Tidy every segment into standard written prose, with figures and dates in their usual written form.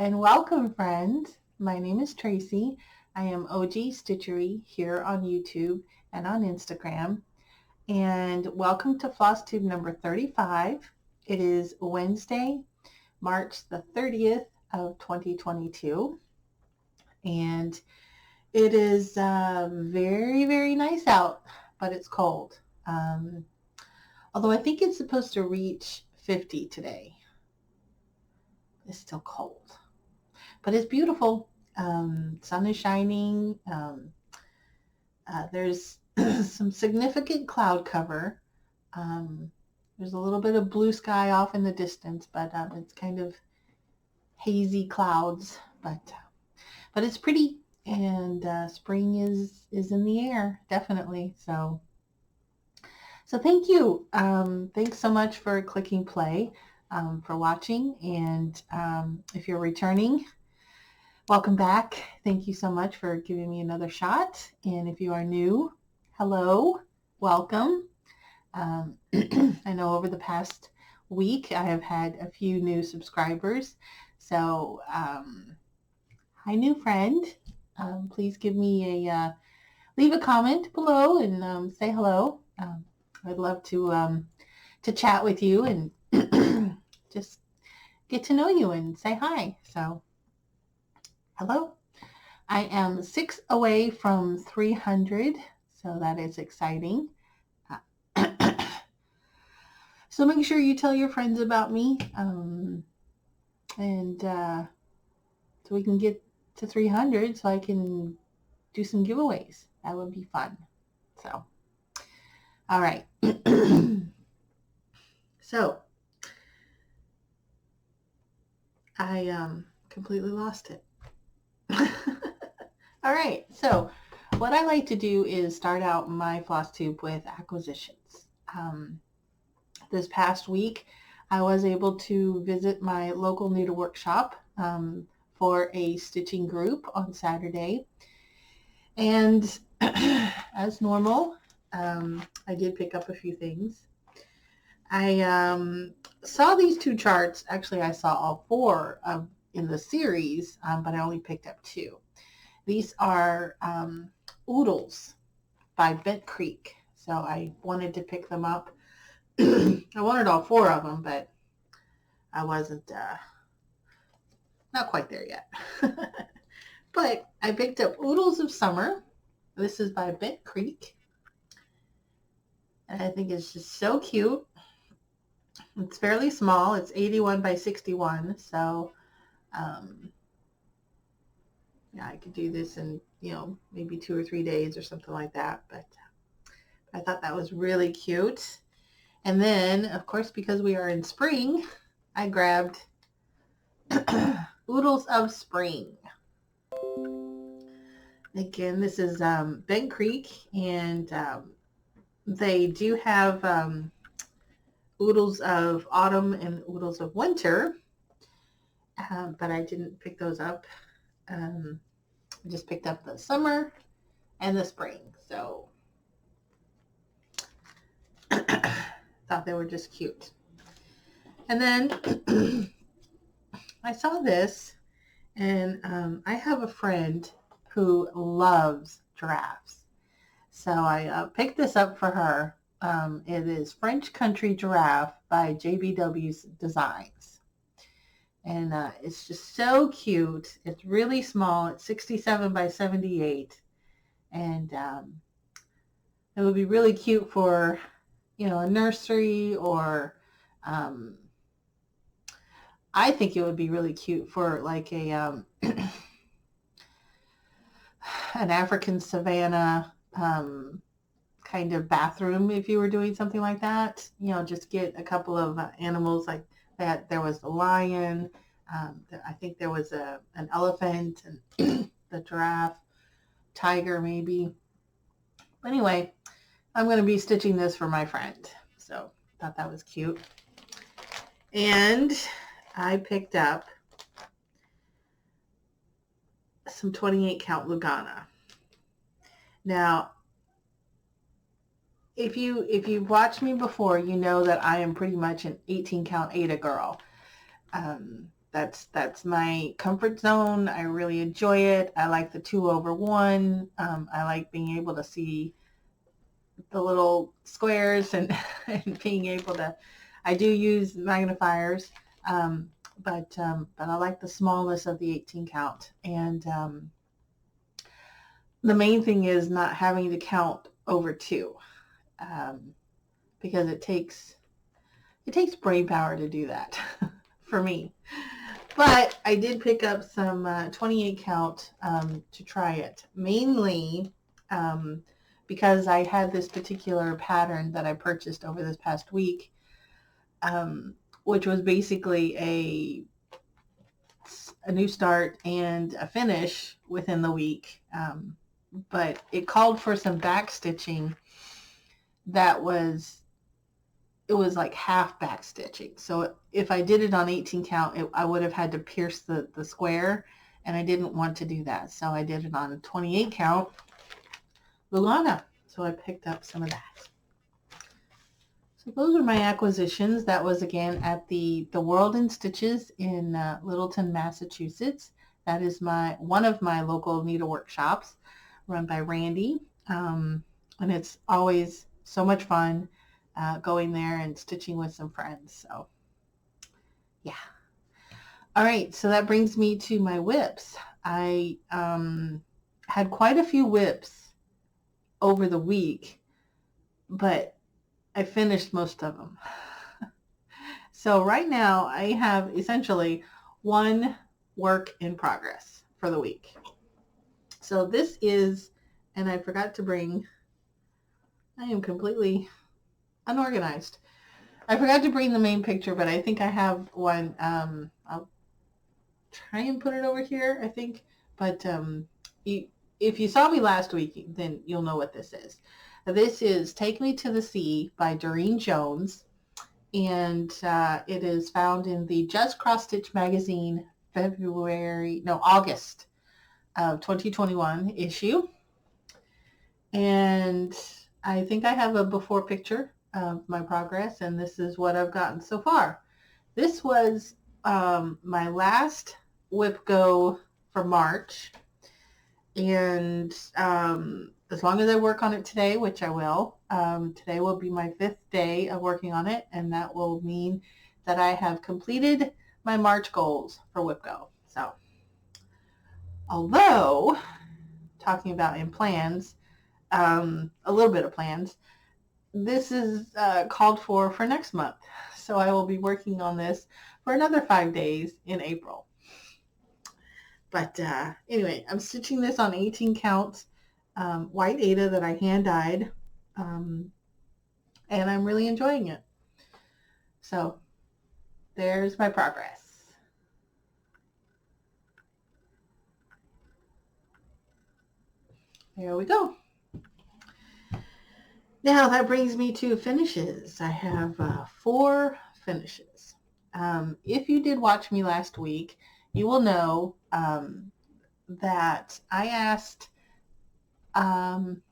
and welcome, friends. My name is Tracy. I am OG Stitchery here on YouTube and on Instagram. And welcome to Flosstube number 35. It is Wednesday, March the 30th of 2022. And it is very, very nice out, but it's cold. Although I think it's supposed to reach 50 today. It's still cold, but it's beautiful. Sun is shining. There's some significant cloud cover. There's a little bit of blue sky off in the distance, but it's kind of hazy clouds. But it's pretty, and spring is in the air, definitely. So thank you. Thanks so much for clicking play. For watching, and if you're returning, welcome back. Thank you so much for giving me another shot. And if you are new, hello, welcome. I know over the past week I have had a few new subscribers, so hi, new friend. Please give me leave a comment below and say hello. I'd love to chat with you and just get to know you and say hi. So, hello. I am 6 away from 300, so that is exciting. So make sure you tell your friends about me, and so we can get to 300 so I can do some giveaways. That would be fun. So, all right. So, I completely lost it. All right, so what I like to do is start out my Flosstube with acquisitions. This past week, I was able to visit my local needlework shop for a stitching group on Saturday. And as normal, I did pick up a few things. I saw these two charts. Actually, I saw all four in the series, but I only picked up two. These are oodles by Bent Creek. So I wanted to pick them up. I wanted all four of them, but I wasn't not quite there yet. But I picked up Oodles of Summer. This is by Bent Creek. And I think it's just so cute. It's fairly small. It's 81 by 61. So, yeah, I could do this in, maybe 2 or 3 days or something like that. But I thought that was really cute. And then, of course, because we are in spring, I grabbed Oodles of Spring. Again, this is Bent Creek, and they do have Oodles of Autumn and Oodles of Winter, but I didn't pick those up. I just picked up the summer and the spring, so thought they were just cute. And then I saw this, and I have a friend who loves giraffes, so I picked this up for her. It is French Country Giraffe by JBW's Designs. And it's just so cute. It's really small. It's 67 by 78. And it would be really cute for, a nursery, or I think it would be really cute for like a an African savanna kind of bathroom, if you were doing something like that. Just get a couple of animals like that. There was a lion. I think there was an elephant and the giraffe, tiger maybe. But anyway, I'm going to be stitching this for my friend. So thought that was cute. And I picked up some 28 count Lugana. Now, if you've watched me before, you know that I am pretty much an 18 count Ada girl. That's my comfort zone. I really enjoy it. I like the 2/1. I like being able to see the little squares and, and being able to, I do use magnifiers, but I like the smallness of the 18 count. And the main thing is not having to count over 2, because it takes brain power to do that for me. But I did pick up some 28 count to try it, mainly because I had this particular pattern that I purchased over this past week, which was basically a new start and a finish within the week. But it called for some back stitching that was, it was like half back stitching. So if I did it on 18 count, I would have had to pierce the square, and I didn't want to do that. So I did it on 28 count Lugana. So I picked up some of that. So those are my acquisitions. That was again at the World in Stitches in Littleton, Massachusetts. That is one of my local needlework shops run by Randy. And it's always so much fun going there and stitching with some friends. So yeah. All right, so that brings me to my whips. I had quite a few whips over the week, but I finished most of them. So right now I have essentially one work in progress for the week. So this is, and I forgot to bring, I am completely unorganized. I forgot to bring the main picture, but I think I have one. I'll try and put it over here, I think. But if you saw me last week, then you'll know what this is. This is Take Me to the Sea by Durene Jones, and it is found in the Just Cross Stitch magazine August of 2021 issue. And I think I have a before picture of my progress, and this is what I've gotten so far. This was my last whip go for March, and as long as I work on it today, which I will, today will be my 5th day of working on it, and that will mean that I have completed my March goals for whip go. So although talking about in plans, a little bit of plans, this is called for next month. So I will be working on this for another 5 days in April. But anyway, I'm stitching this on 18 count white Aida that I hand dyed, and I'm really enjoying it. So there's my progress. There we go. Now that brings me to finishes. I have 4 finishes. If you did watch me last week, you will know that I asked an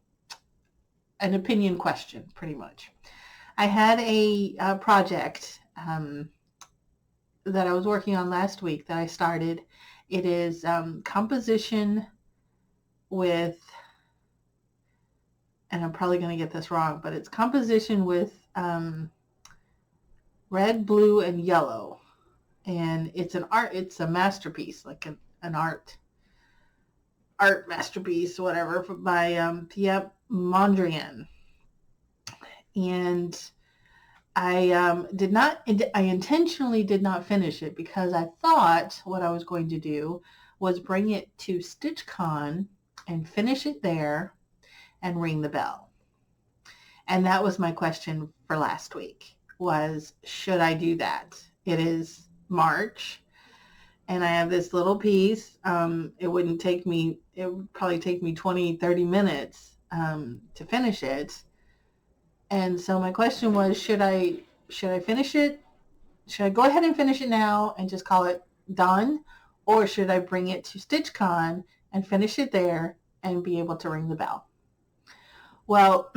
opinion question, pretty much. I had a project that I was working on last week that I started. It is composition with, and I'm probably going to get this wrong, but it's composition with red, blue, and yellow. And it's a masterpiece, like an art masterpiece, whatever, by Pierre Mondrian. And I intentionally did not finish it because I thought what I was going to do was bring it to StitchCon and finish it there and ring the bell. And that was my question for last week, was should I do that? It is March, and I have this little piece. It would probably take me 20-30 minutes to finish it. And so my question was, should I finish it? Should I go ahead and finish it now and just call it done? Or should I bring it to StitchCon and finish it there and be able to ring the bell? Well,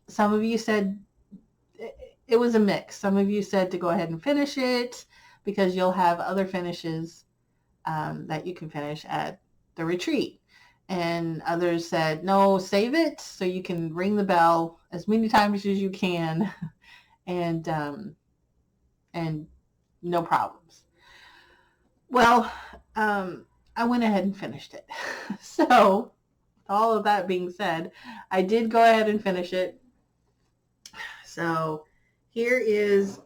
some of you said it was a mix. Some of you said to go ahead and finish it because you'll have other finishes that you can finish at the retreat. And others said, no, save it so you can ring the bell as many times as you can and no problems. Well, I went ahead and finished it. So, all of that being said, I did go ahead and finish it. So, here is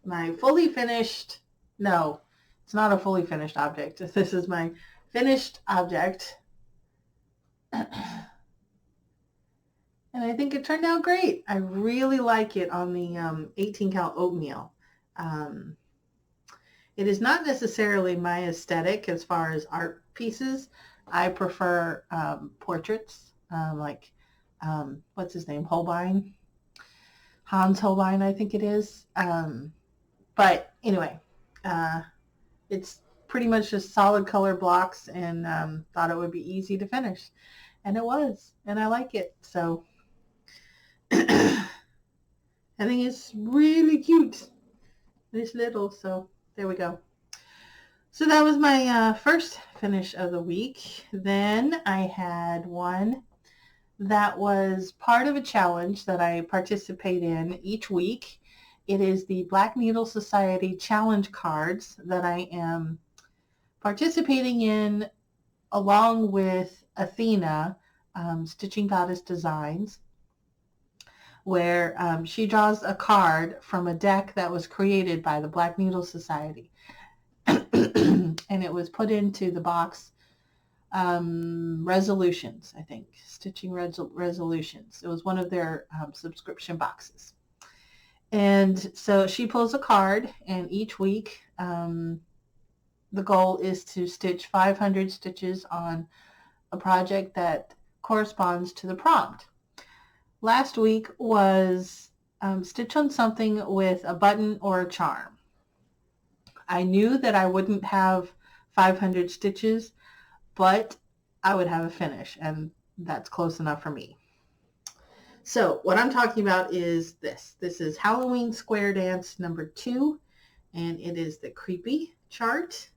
my fully finished, no, it's not a fully finished object. This is my finished object. And I think it turned out great. I really like it on the 18 count oatmeal. It is not necessarily my aesthetic as far as art pieces. I prefer portraits, like, what's his name, Holbein? Hans Holbein, I think it is. But anyway, it's pretty much just solid color blocks, and thought it would be easy to finish. And it was, and I like it. So I think it's really cute. This little, so there we go. So that was my first finish of the week. Then I had one that was part of a challenge that I participate in each week. It is the Black Needle Society challenge cards that I am participating in along with Athena, Stitching Goddess Designs, where she draws a card from a deck that was created by the Black Needle Society. And it was put into the box resolutions, I think, stitching resolutions. It was one of their subscription boxes. And so she pulls a card, and each week the goal is to stitch 500 stitches on a project that corresponds to the prompt. Last week was stitch on something with a button or a charm. I knew that I wouldn't have 500 stitches, but I would have a finish, and that's close enough for me. So what I'm talking about is this. This is Halloween Square Dance number 2, and it is the Creepy chart.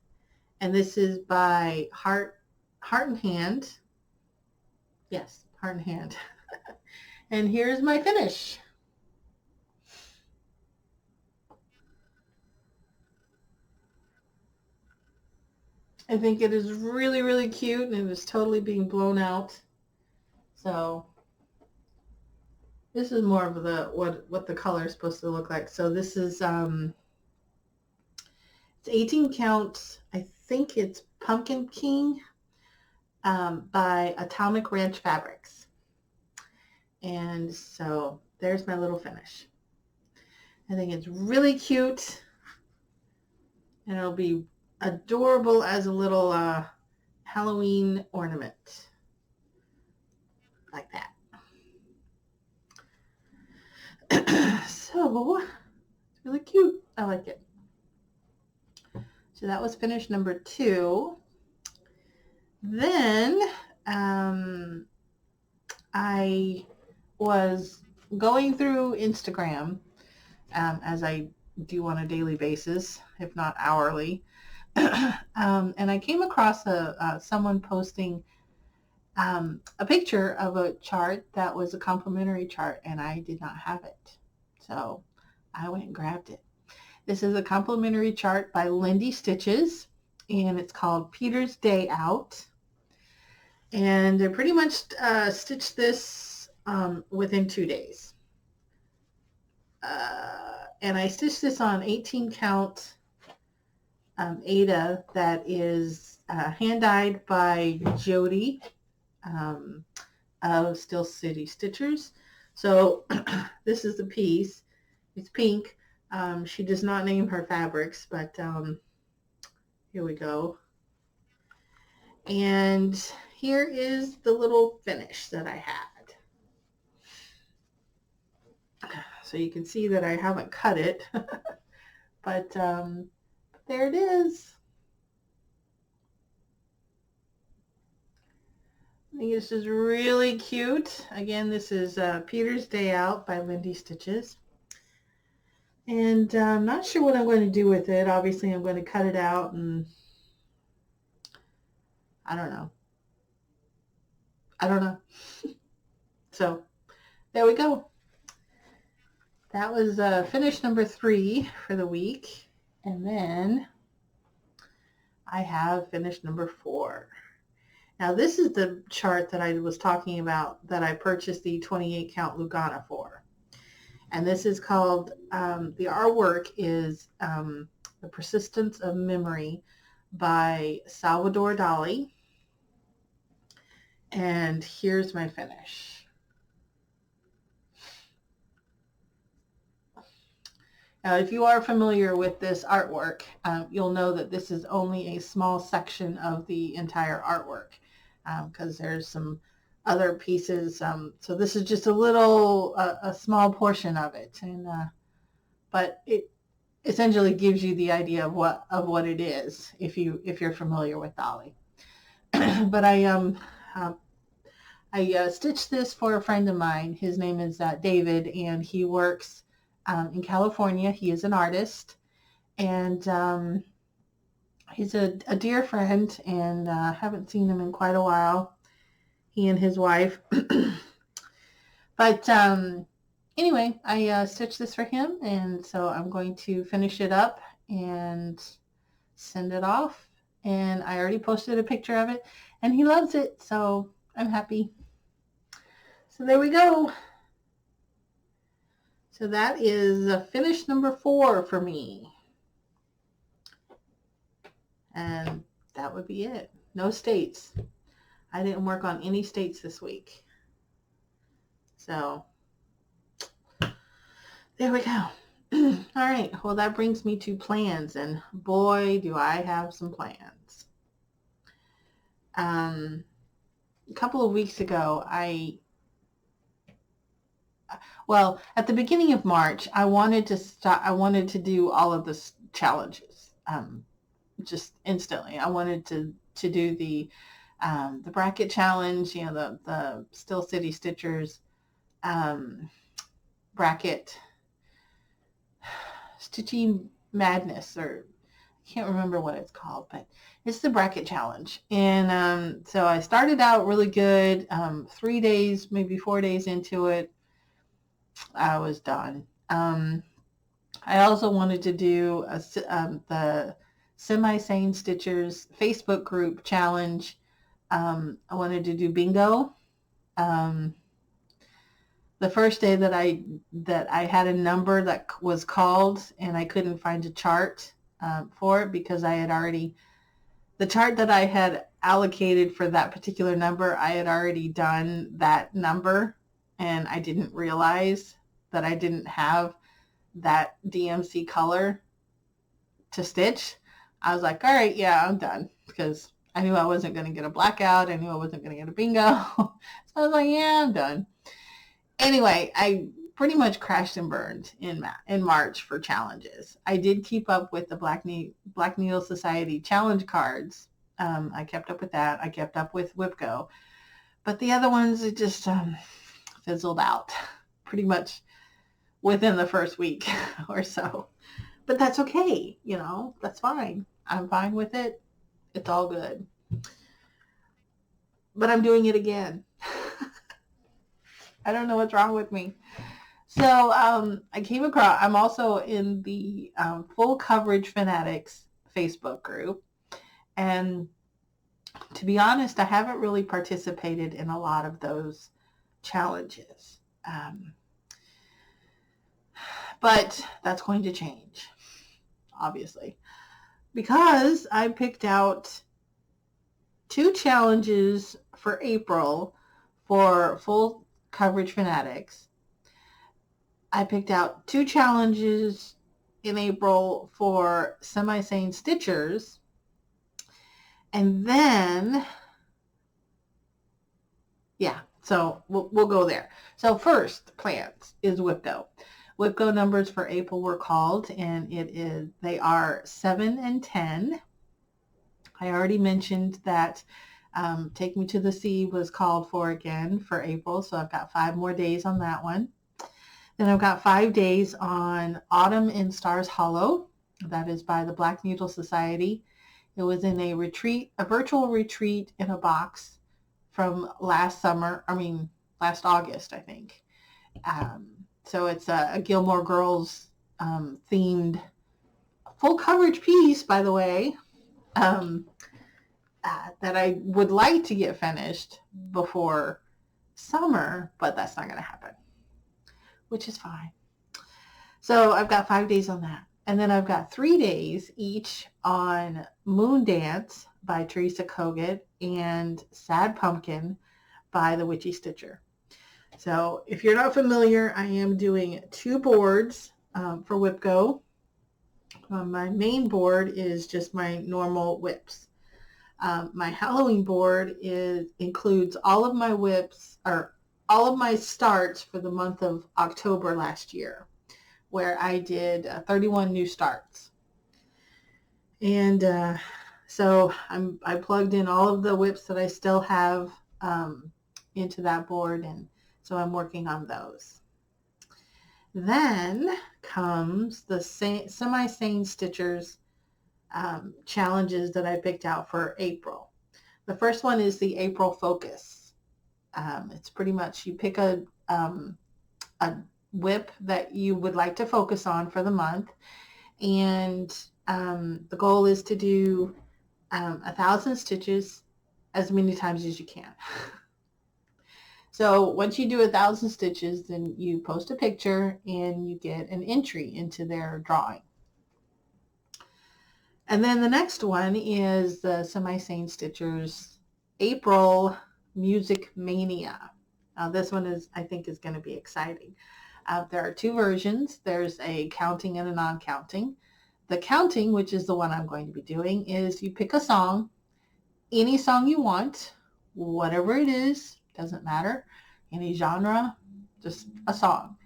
And this is by Heart and Hand. Yes, Heart and Hand. And here's my finish. I think it is really, really cute, and it is totally being blown out. So this is more of the what the color is supposed to look like. So this is it's 18 count. I think it's Pumpkin King by Atomic Ranch Fabrics. And so there's my little finish. I think it's really cute, and it'll be adorable as a little Halloween ornament, like that. So it's really cute. I like it. So that was finish number 2. Then I was going through Instagram, as I do on a daily basis, if not hourly. And I came across someone posting a picture of a chart that was a complimentary chart, and I did not have it. So I went and grabbed it. This is a complimentary chart by Lindy Stitches, and it's called Peter's Day Out. And I pretty much stitched this within 2 days. And I stitched this on 18 count Ada that is hand-dyed by Jodi of Steel City Stitchers. So this is the piece. It's pink. She does not name her fabrics, but here we go. And here is the little finish that I had. So you can see that I haven't cut it, but there it is. I think this is really cute. Again, this is Peter's Day Out by Lindy Stitches. And I'm not sure what I'm going to do with it. Obviously, I'm going to cut it out and I don't know. I don't know. So there we go. That was finish number 3 for the week. And then I have finish number 4. Now this is the chart that I was talking about that I purchased the 28 count Lugana for. And this is called, the artwork is The Persistence of Memory by Salvador Dali. And here's my finish. Now, if you are familiar with this artwork, you'll know that this is only a small section of the entire artwork because there's some other pieces. So this is just a small portion of it, and but it essentially gives you the idea of what it is if you're familiar with Dali. But I stitched this for a friend of mine. His name is David, and he works in California. He is an artist, and he's a dear friend, and haven't seen him in quite a while. He and his wife. But anyway, I stitched this for him, and so I'm going to finish it up and send it off. And I already posted a picture of it, and he loves it, so I'm happy. So there we go. So that is finish number 4 for me. And that would be it. No states. I didn't work on any states this week. So there we go. All right. Well, that brings me to plans. And boy, do I have some plans. A couple of weeks ago, at the beginning of March, I wanted to do all of the challenges. Just instantly. I wanted to do the bracket challenge, the Still City Stitchers bracket stitching madness, or I can't remember what it's called, but it's the bracket challenge. And so I started out really good. 3 days, maybe 4 days into it, I was done. I also wanted to do the Semi-Sane Stitchers Facebook group challenge. I wanted to do bingo. The first day that I had a number that was called, and I couldn't find a chart for it because the chart that I had allocated for that particular number, I had already done that number, and I didn't realize that I didn't have that DMC color to stitch. I was like, all right, yeah, I'm done, because I knew I wasn't going to get a blackout. I knew I wasn't going to get a bingo. So I was like, yeah, I'm done. Anyway, I pretty much crashed and burned in March for challenges. I did keep up with the Black Needle Society challenge cards. I kept up with that. I kept up with WIPGO. But the other ones, it just fizzled out pretty much within the first week or so. But that's okay, that's fine. I'm fine with it. It's all good. But I'm doing it again. I don't know what's wrong with me. So I came across, I'm also in the Full Coverage Fanatics Facebook group. And to be honest, I haven't really participated in a lot of those challenges. But that's going to change, obviously, because I picked out 2 challenges for April for Full Coverage Fanatics. I picked out 2 challenges in April for Semi-Sane Stitchers. And then, yeah, so we'll go there. So first plans is WIPGO. WIPGO numbers for April were called, and they are 7 and 10. I already mentioned that Take Me to the Sea was called for again for April, so I've got 5 more days on that one. Then I've got 5 days on Autumn in Stars Hollow. That is by the Black Needle Society. It was in a retreat, a virtual retreat in a box from last August, I think. So it's a Gilmore Girls themed full coverage piece, by the way, that I would like to get finished before summer, but that's not going to happen, which is fine. So I've got 5 days on that. And then I've got 3 days each on Moon Dance by Teresa Kogut and Sad Pumpkin by the Witchy Stitcher. So if you're not familiar, I am doing 2 boards for WhipGo. My main board is just my normal whips. My Halloween board includes all of my whips, or all of my starts for the month of October last year, where I did 31 new starts. And so I plugged in all of the whips that I still have into that board, and so I'm working on those. Then comes the Semi-Sane Stitchers challenges that I picked out for April. The first one is the April Focus. It's pretty much you pick a whip that you would like to focus on for the month, and the goal is to do 1,000 stitches as many times as you can. So once you do 1,000 stitches, then you post a picture and you get an entry into their drawing. And then the next one is the Semi-Sane Stitchers April Music Mania. Now this one I think is going to be exciting. There are 2 versions. There's a counting and a non-counting. The counting, which is the one I'm going to be doing, is you pick a song, any song you want, whatever it is, doesn't matter, any genre, just a song.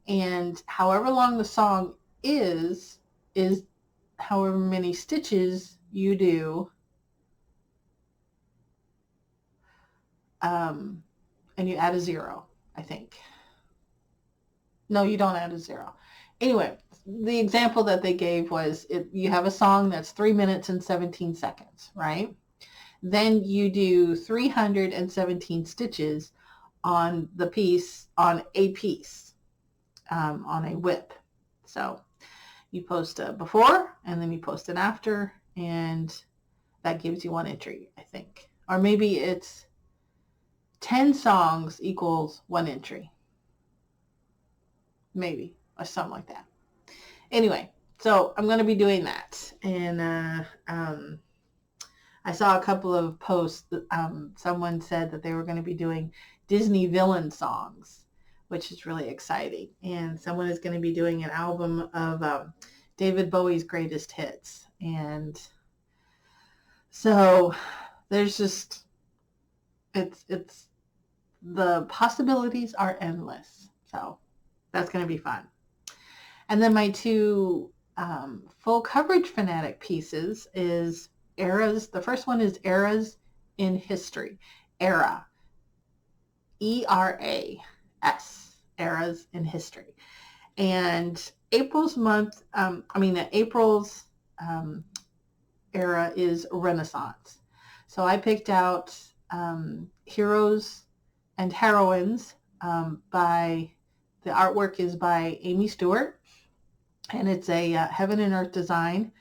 And however long the song is however many stitches you do, and you add a 0, I think. No, you don't add a 0. Anyway, the example that they gave was you have a song that's 3 minutes and 17 seconds, right? Then you do 317 stitches on the piece, on a piece, on a whip. So you post a before and then you post an after, and that gives you 1 entry, I think. Or maybe it's 10 songs equals 1 entry. Maybe, or something like that. Anyway, so I'm going to be doing that. And I saw a couple of posts. Someone said that they were going to be doing Disney villain songs, which is really exciting. And someone is going to be doing an album of David Bowie's greatest hits. And so there's just, it's the possibilities are endless. So that's going to be fun. And then my 2 full coverage fanatic pieces is Eras. The first one is Eras in History. Era. E-R-A-S. Eras in History. And April's era is Renaissance. So I picked out Heroes and Heroines by, the artwork is by Amy Stewart, and it's a Heaven and Earth design,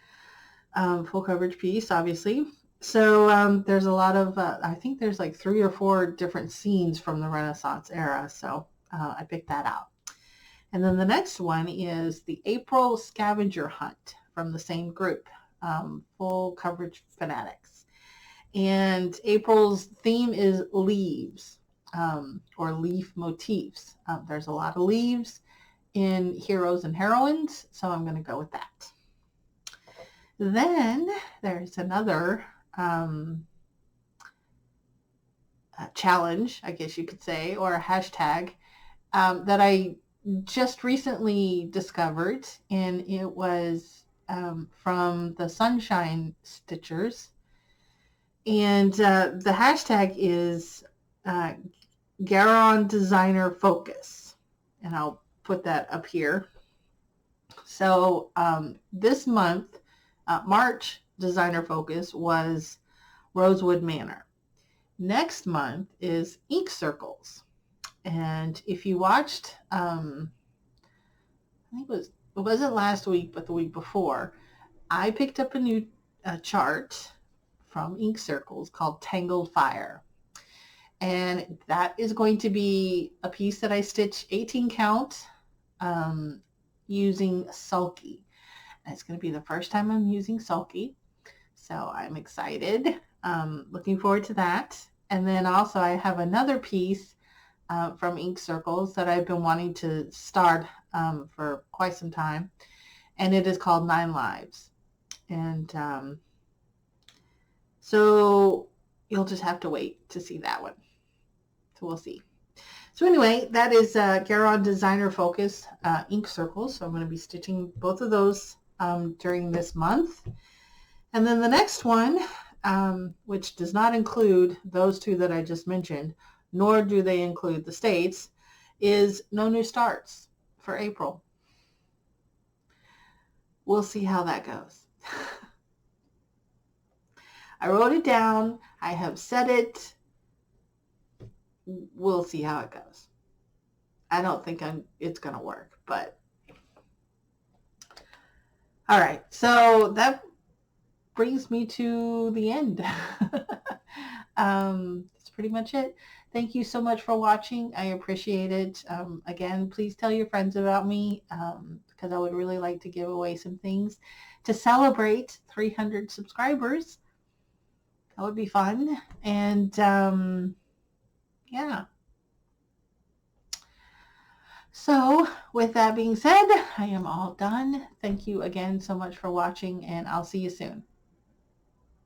full coverage piece, obviously. So there's a lot of, I think there's like 3 or 4 different scenes from the Renaissance era. So I picked that out. And then the next one is the April Scavenger Hunt from the same group, full coverage fanatics. And April's theme is leaves, or leaf motifs. There's a lot of leaves in Heroes and Heroines, so I'm going to go with that. Then there's another challenge, I guess you could say, or a hashtag that I just recently discovered, and it was from the Sunshine Stitchers, and the hashtag is Garon Designer Focus, and I'll put that up here. So this month, March designer focus was Rosewood Manor. Next month is ink circles. And if you watched, I think it wasn't last week, but the week before, I picked up a new chart from Ink Circles called Tangled Fire. And that is going to be a piece that I stitch 18 count using Sulky. And it's going to be the first time I'm using Sulky. So I'm excited. Looking forward to that. And then also I have another piece from Ink Circles that I've been wanting to start for quite some time. And it is called 9 Lives. And so you'll just have to wait to see that one. So we'll see. So anyway, that is Garon Designer Focus Ink Circles. So I'm going to be stitching both of those during this month. And then the next one, which does not include those two that I just mentioned, nor do they include the states, is No New Starts for April. We'll see how that goes. I wrote it down. I have said it. We'll see how it goes. I don't think it's going to work, but all right. So that brings me to the end. That's pretty much it. Thank you so much for watching. I appreciate it. Again, please tell your friends about me because I would really like to give away some things to celebrate 300 subscribers. That would be fun. And yeah. So with that being said, I am all done. Thank you again so much for watching, and I'll see you soon.